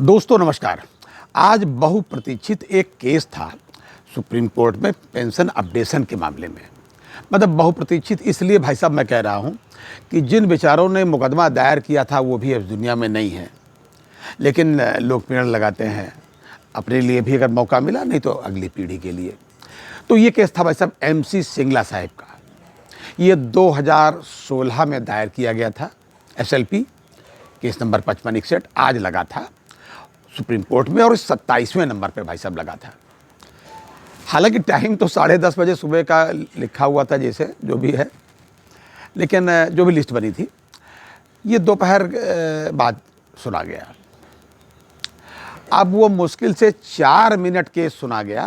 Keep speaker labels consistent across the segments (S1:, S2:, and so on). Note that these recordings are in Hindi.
S1: दोस्तों नमस्कार। आज बहुप्रतीक्षित एक केस था सुप्रीम कोर्ट में पेंशन अपडेशन के मामले में। मतलब बहुप्रतीक्षित इसलिए भाई साहब मैं कह रहा हूँ कि जिन बेचारों ने मुकदमा दायर किया था वो भी इस दुनिया में नहीं है, लेकिन लोग पेड़ लगाते हैं अपने लिए भी अगर मौका मिला, नहीं तो अगली पीढ़ी के लिए। तो ये केस था भाई साहब MC सिंगला साहब का। ये 2016 में दायर किया गया था। SLP केस नंबर 5561 आज लगा था सुप्रीम कोर्ट में और 27वें नंबर पे भाई साहब लगा था। हालांकि टाइम तो 10:30 बजे सुबह का लिखा हुआ था, जैसे जो भी है, लेकिन जो भी लिस्ट बनी थी ये दोपहर बाद सुना गया। अब वो मुश्किल से 4 मिनट केस सुना गया।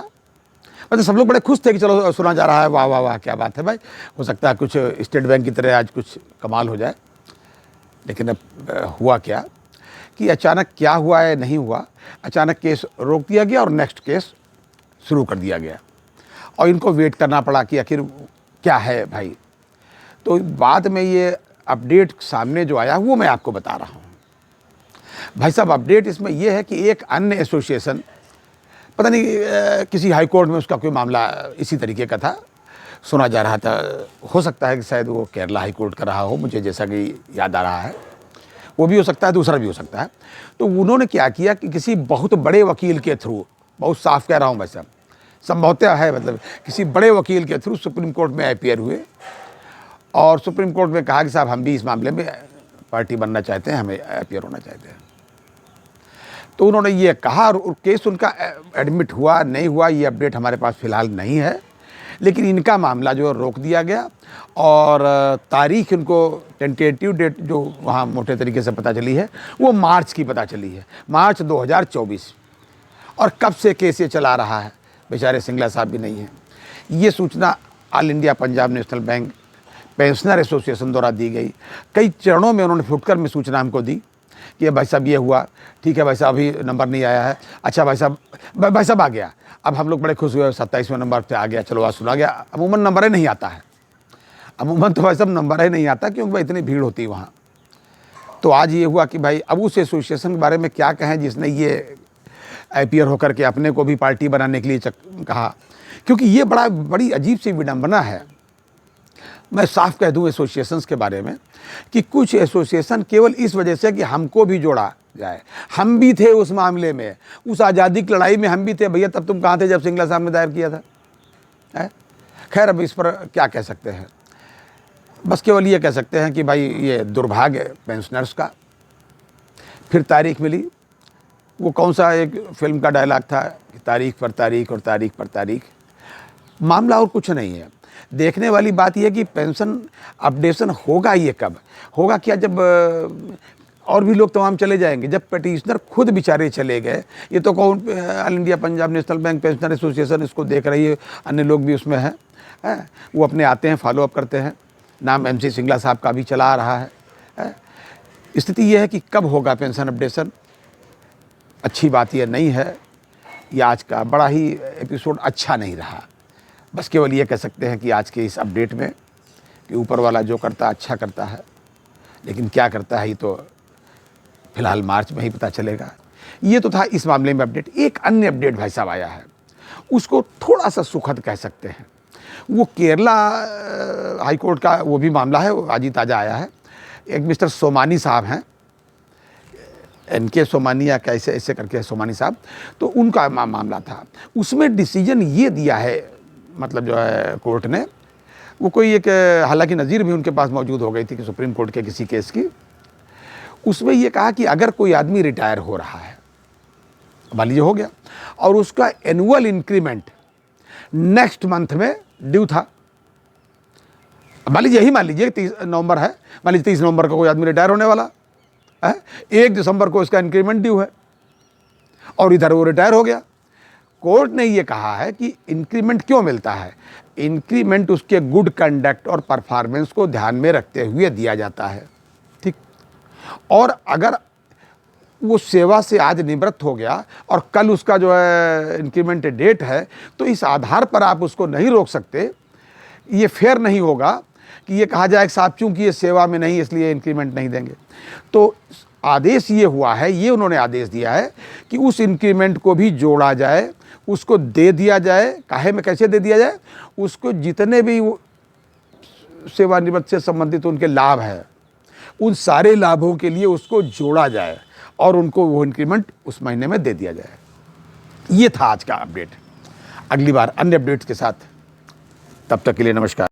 S1: मतलब सब लोग बड़े खुश थे कि चलो सुना जा रहा है, वाह वाह वाह क्या बात है भाई, हो सकता है कुछ स्टेट बैंक की तरह आज कुछ कमाल हो जाए। लेकिन अब हुआ क्या कि अचानक क्या हुआ है नहीं हुआ, अचानक केस रोक दिया गया और नेक्स्ट केस शुरू कर दिया गया और इनको वेट करना पड़ा कि आखिर क्या है भाई। तो बाद में ये अपडेट सामने जो आया वो मैं आपको बता रहा हूँ भाई साहब। अपडेट इसमें ये है कि एक अन्य एसोसिएशन, पता नहीं किसी हाई कोर्ट में उसका कोई मामला इसी तरीके का था, सुना जा रहा था। हो सकता है कि शायद वो केरला हाई कोर्ट का रहा हो, मुझे जैसा कि याद आ रहा है। वो भी हो सकता है, दूसरा भी हो सकता है। तो उन्होंने क्या किया कि किसी बहुत बड़े वकील के थ्रू, बहुत साफ कह रहा हूँ भाई साहब, संभवतः है, मतलब किसी बड़े वकील के थ्रू सुप्रीम कोर्ट में अपीयर हुए और सुप्रीम कोर्ट में कहा कि साहब हम भी इस मामले में पार्टी बनना चाहते हैं, हमें अपीयर होना चाहते हैं। तो उन्होंने ये कहा और केस उनका एडमिट हुआ नहीं हुआ ये अपडेट हमारे पास फ़िलहाल नहीं है, लेकिन इनका मामला जो रोक दिया गया और तारीख इनको टेंटेटिव डेट जो वहाँ मोटे तरीके से पता चली है वो मार्च की पता चली है, मार्च 2024। और कब से केस ये चला रहा है, बेचारे सिंगला साहब भी नहीं हैं। ये सूचना all India Punjab national bank pensioner association द्वारा दी गई। कई चरणों में उन्होंने फुटकर में सूचना हमको दी कि भाई साहब ये हुआ, ठीक है भाई साहब अभी नंबर नहीं आया है, अच्छा भाई साहब आ गया। अब हम लोग बड़े खुश हुए, 27वें नंबर पे आ गया, चलो आज सुना गया। अमूमन नंबर ही नहीं आता है, अमूमन तो भाई साहब नंबर ही नहीं आता क्योंकि भाई इतनी भीड़ होती है वहाँ। तो आज ये हुआ कि भाई अब उस एसोसिएशन के बारे में क्या कहें जिसने ये अपीयर होकर के अपने को भी पार्टी बनाने के लिए कहा, क्योंकि ये बड़ी अजीब सी विडंबना है। मैं साफ कह दूं एसोसिएशंस के बारे में कि कुछ एसोसिएशन केवल इस वजह से कि हमको भी जोड़ा जाए, हम भी थे उस मामले में, उस आज़ादी की लड़ाई में हम भी थे। भैया तब तुम कहाँ थे जब सिंगला साहब ने दायर किया था? खैर अब इस पर क्या कह सकते हैं, बस केवल ये कह सकते हैं कि भाई ये दुर्भाग्य पेंशनर्स का। फिर तारीख मिली, वो कौन सा एक फिल्म का डायलॉग था, तारीख पर तारीख और तारीख पर तारीख। मामला और कुछ नहीं है। देखने वाली बात यह कि पेंशन अपडेशन होगा, ये कब होगा, क्या जब और भी लोग तमाम चले जाएंगे, जब पिटीशनर खुद बेचारे चले गए। ये तो कौन, all India Punjab national bank pensioner association इसको देख रही है, अन्य लोग भी उसमें हैं, वो अपने आते हैं, फॉलो अप करते हैं। नाम MC सिंगला साहब का भी चला आ रहा है। स्थिति ये है कि कब होगा पेंशन अपडेशन। अच्छी बात ये नहीं है, ये आज का बड़ा ही एपिसोड अच्छा नहीं रहा। बस केवल ये कह सकते हैं कि आज के इस अपडेट में कि ऊपर वाला जो करता अच्छा करता है, लेकिन क्या करता है ये तो फिलहाल मार्च में ही पता चलेगा। ये तो था इस मामले में अपडेट। एक अन्य अपडेट भाई साहब आया है, उसको थोड़ा सा सुखद कह सकते हैं। वो केरला हाई कोर्ट का वो भी मामला है, वो आज ही ताज़ा आया है। एक मिस्टर सोमानी साहब हैं, NK सोमानी या कैसे ऐसे करके सोमानी साहब, तो उनका मामला था। उसमें डिसीजन ये दिया है, मतलब जो है कोर्ट ने, वो कोई एक, हालांकि नज़ीर भी उनके पास मौजूद हो गई थी कि सुप्रीम कोर्ट के किसी केस की, उसमें ये कहा कि अगर कोई आदमी रिटायर हो रहा है, मान लीजिए हो गया, और उसका एनुअल इंक्रीमेंट नेक्स्ट मंथ में ड्यू था, मान लीजिए 30 नवंबर है, मान लीजिए 30 नवंबर को कोई आदमी रिटायर होने वाला है, 1 दिसंबर को इसका इंक्रीमेंट ड्यू है और इधर वो रिटायर हो गया। कोर्ट ने ये कहा है कि इंक्रीमेंट क्यों मिलता है, इंक्रीमेंट उसके गुड कंडक्ट और परफॉर्मेंस को ध्यान में रखते हुए दिया जाता है, ठीक। और अगर वो सेवा से आज निवृत्त हो गया और कल उसका जो है इंक्रीमेंट डेट है, तो इस आधार पर आप उसको नहीं रोक सकते। ये फेयर नहीं होगा कि ये कहा जाए कि साहब चूंकि ये सेवा में नहीं इसलिए इंक्रीमेंट नहीं देंगे। तो आदेश ये हुआ है, ये उन्होंने आदेश दिया है कि उस इंक्रीमेंट को भी जोड़ा जाए, उसको दे दिया जाए। काहे में कैसे दे दिया जाए? उसको जितने भी सेवानिवृत्त से संबंधित उनके लाभ हैं, उन सारे लाभों के लिए उसको जोड़ा जाए और उनको वो इंक्रीमेंट उस महीने में दे दिया जाए। ये था आज का अपडेट। अगली बार अन्य अपडेट्स के साथ, तब तक के लिए नमस्कार।